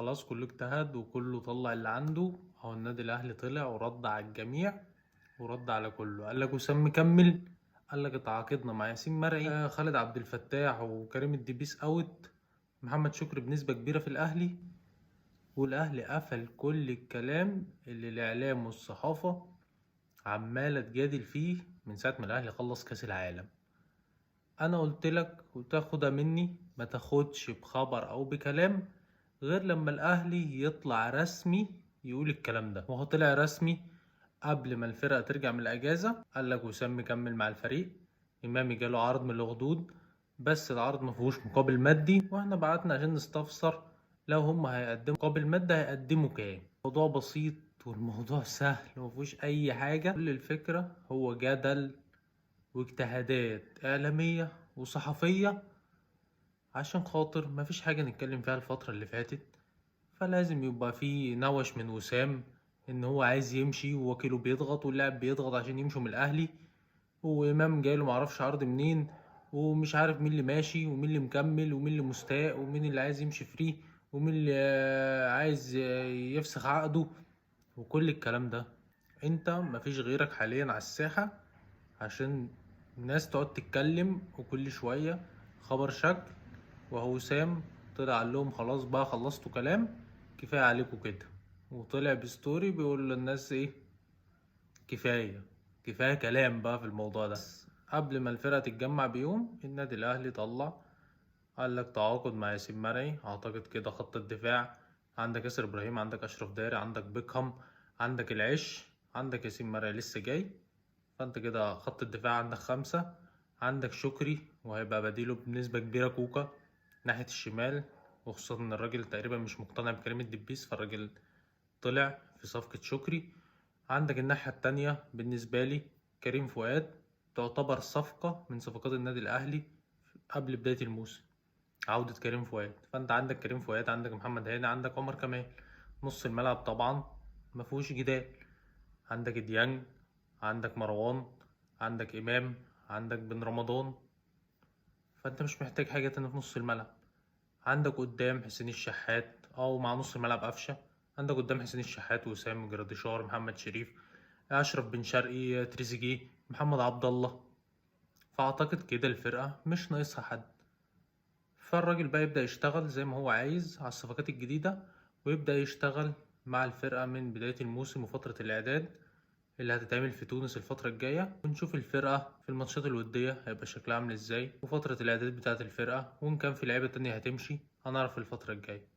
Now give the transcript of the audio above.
خلاص كله اجتهد وكله طلع اللي عنده. اهو النادي الاهلي طلع ورد على الجميع ورد على كله. قال لك وسام مكمل، قال لك اتعاقدنا مع ياسين مرعي، خالد عبد الفتاح وكريم الدبيس اوت، محمد شكري بنسبة كبيرة في الاهلي. والاهلي قفل كل الكلام اللي الاعلام والصحافة عمالة تجادل فيه من ساعة ما الاهلي خلص كاس العالم. انا قلت لك وتاخدها مني، ما تاخدش بخبر او بكلام غير لما الاهلي يطلع رسمي يقول الكلام ده. وهو طلع رسمي قبل ما الفرقة ترجع من الاجازة. قال لك وسام مكمل مع الفريق، امامي جاله عرض من الغدود بس العرض ما فيهوش مقابل مادي، واحنا بعتنا عشان نستفسر لو هم هيقدموا مقابل مادي هيقدموا كام. الموضوع بسيط والموضوع سهل ومفيهوش اي حاجة. كل الفكرة هو جدل واجتهادات اعلامية وصحفية عشان خاطر مفيش حاجة نتكلم فيها الفترة اللي فاتت. فلازم يبقى في نوش من وسام ان هو عايز يمشي ووكيله بيضغط واللاعب بيضغط عشان يمشوا من الاهلي، وامام جايله معرفش عرض منين، ومش عارف مين اللي ماشي ومين اللي مكمل ومين اللي مستاء ومين اللي عايز يمشي فري ومين اللي عايز يفسخ عقده وكل الكلام ده. انت مفيش غيرك حاليا على الساحة عشان الناس تقعد تتكلم وكل شوية خبر شكل. وهو وسام طلع قال لهم خلاص بقى خلصتوا كلام، كفاية عليكم كده. وطلع بستوري بيقول للناس ايه، كفاية كفاية كلام بقى في الموضوع ده. قبل ما الفرقة تتجمع بيوم النادي الأهلي طلع قال لك تعاقد مع ياسين مرعي. أعتقد كده خط الدفاع عندك ياسر إبراهيم، عندك أشرف داري، عندك بيكهام، عندك العش، عندك ياسين مرعي لسه جاي. فأنت كده خط الدفاع عندك 5. عندك شكري وهيبقى بديله بنسبة كبيرة كوكا ناحية الشمال، وخصوصا إن الراجل تقريبا مش مقتنع بكريم الدبيس فالراجل طلع في صفقة شكري. عندك الناحية التانية بالنسبة لي كريم فؤاد، تعتبر صفقة من صفقات النادي الأهلي قبل بداية الموسم، عودة كريم فؤاد. فأنت عندك كريم فؤاد، عندك محمد هاني، عندك عمر كمال. نص الملعب طبعا مفهوش جدال، عندك ديانج، عندك مروان، عندك إمام، عندك بن رمضان. فأنت مش محتاج حاجة تانية في نص الملعب. عندك قدام حسين الشحات أو مع نص الملعب قفشة. عندك قدام حسين الشحات وسام جراديشار محمد شريف أشرف بن شرقي تريزيجيه محمد عبد الله. فأعتقد كده الفرقة مش ناقصها حد. فالراجل بقى يبدأ يشتغل زي ما هو عايز على الصفقات الجديدة، ويبدأ يشتغل مع الفرقة من بداية الموسم وفترة الإعداد اللي هتتعمل في تونس الفترة الجاية، ونشوف الفرقة في الماتشات الودية هيبقى شكلها عامل ازاي وفترة الإعداد بتاعة الفرقة، وإن كان في لعيبة تانية هتمشي هنعرف الفترة الجاية.